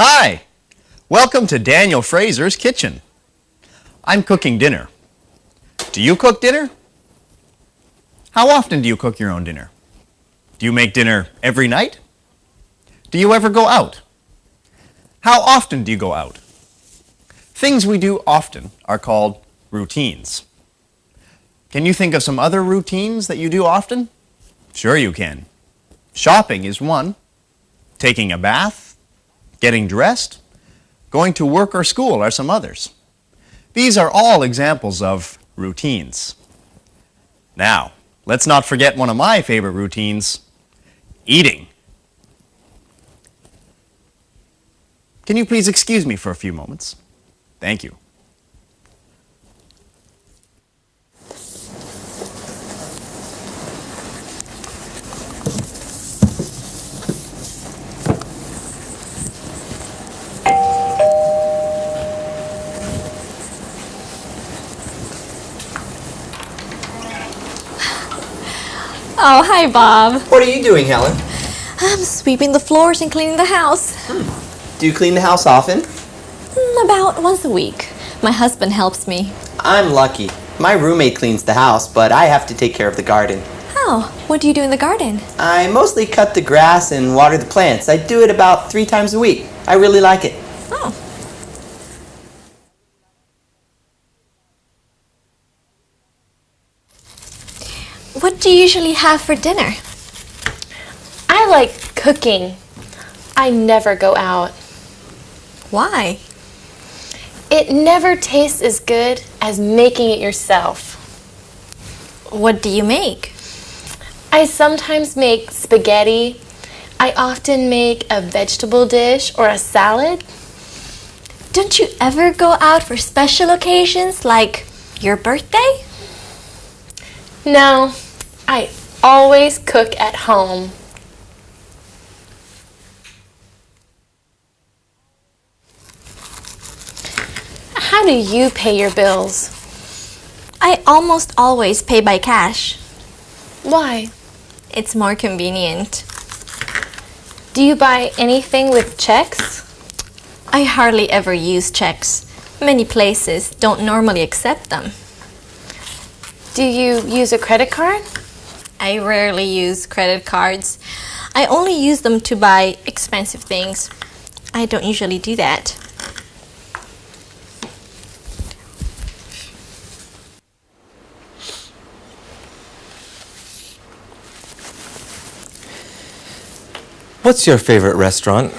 Hi! Welcome to Daniel Fraser's Kitchen. I'm cooking dinner. Do you cook dinner? How often do you cook your own dinner? Do you make dinner every night? Do you ever go out? How often do you go out? Things we do often are called routines. Can you think of some other routines that you do often? Sure you can. Shopping is one. Taking a bath, getting dressed, going to work or school are some others. These are all examples of routines. Now, let's not forget one of my favorite routines, eating. Can you please excuse me for a few moments? Thank you. Oh, hi, Bob. What are you doing, Helen? I'm sweeping the floors and cleaning the house. Do you clean the house often? About once a week. My husband helps me. I'm lucky. My roommate cleans the house, but I have to take care of the garden. Oh, what do you do in the garden? I mostly cut the grass and water the plants. I do it about 3 times a week. I really like it. Oh. What do you usually have for dinner? I like cooking. I never go out. Why? It never tastes as good as making it yourself. What do you make? I sometimes make spaghetti. I often make a vegetable dish or a salad. Don't you ever go out for special occasions like your birthday? No, I always cook at home. How do you pay your bills? I almost always pay by cash. Why? It's more convenient. Do you buy anything with checks? I hardly ever use checks. Many places don't normally accept them. Do you use a credit card? I rarely use credit cards. I only use them to buy expensive things. I don't usually do that. What's your favorite restaurant?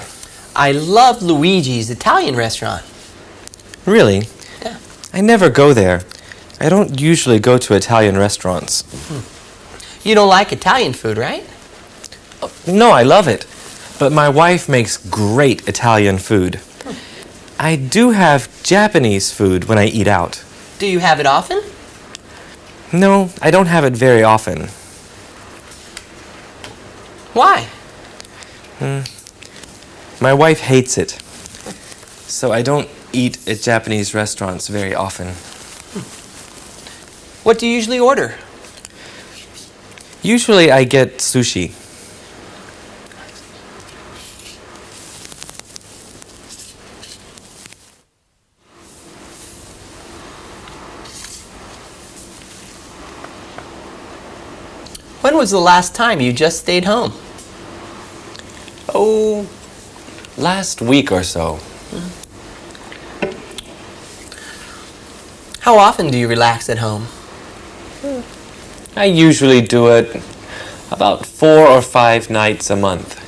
I love Luigi's Italian restaurant. Really? Yeah. I never go there. I don't usually go to Italian restaurants. You don't like Italian food, right? No, I love it. But my wife makes great Italian food. I do have Japanese food when I eat out. Do you have it often? No, I don't have it very often. Why? My wife hates it. So I don't eat at Japanese restaurants very often. What do you usually order? Usually I get sushi. When was the last time you just stayed home? Oh, last week or so. How often do you relax at home? I usually do it about 4 or 5 nights a month.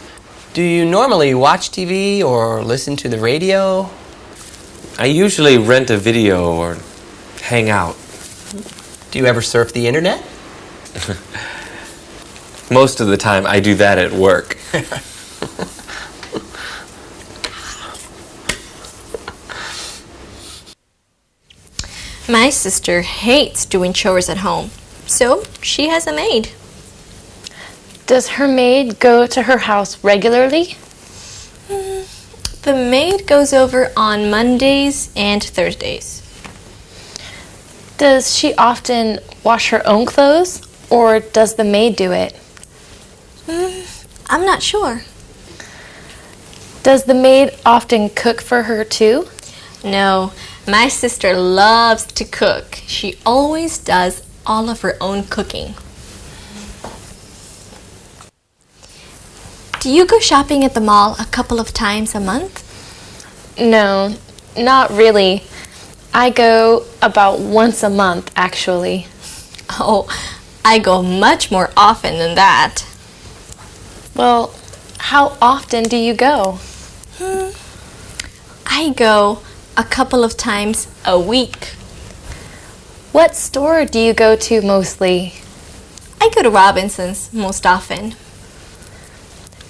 Do you normally watch TV or listen to the radio? I usually rent a video or hang out. Do you ever surf the internet? Most of the time I do that at work. My sister hates doing chores at home, so she has a maid. Does her maid go to her house regularly? The maid goes over on Mondays and Thursdays. Does she often wash her own clothes, or does the maid do it? I'm not sure. Does the maid often cook for her too? No, my sister loves to cook. She always does all of her own cooking. Do you go shopping at the mall a couple of times a month? No, not really. I go about once a month, actually. Oh, I go much more often than that. Well, how often do you go? I go a couple of times a week. What store do you go to mostly? I go to Robinson's most often.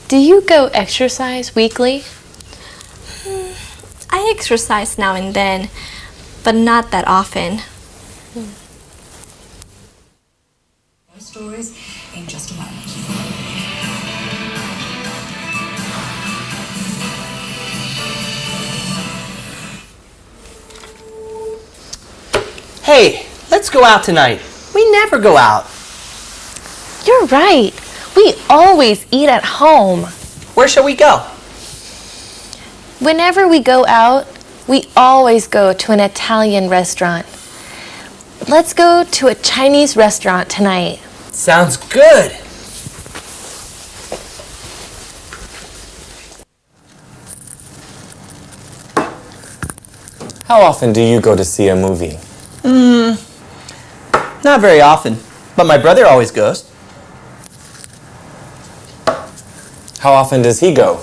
Do you go exercise weekly? I exercise now and then, but not that often. Stories in just a moment. Hey, let's go out tonight. We never go out. You're right. We always eat at home. Where shall we go? Whenever we go out, we always go to an Italian restaurant. Let's go to a Chinese restaurant tonight. Sounds good. How often do you go to see a movie? Not very often, but my brother always goes. How often does he go?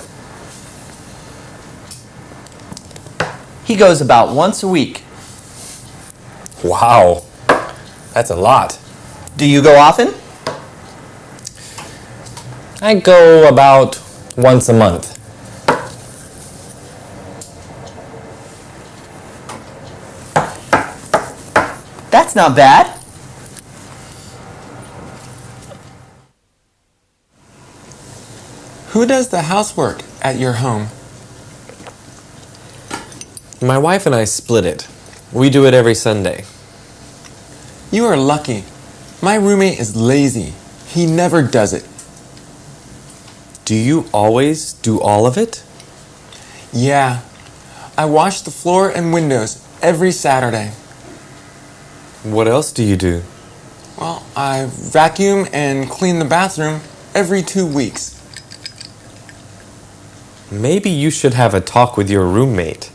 He goes about once a week. Wow, that's a lot. Do you go often? I go about once a month. That's not bad. Who does the housework at your home? My wife and I split it. We do it every Sunday. You are lucky. My roommate is lazy. He never does it. Do you always do all of it? Yeah. I wash the floor and windows every Saturday. What else do you do? Well, I vacuum and clean the bathroom every 2 weeks. Maybe you should have a talk with your roommate.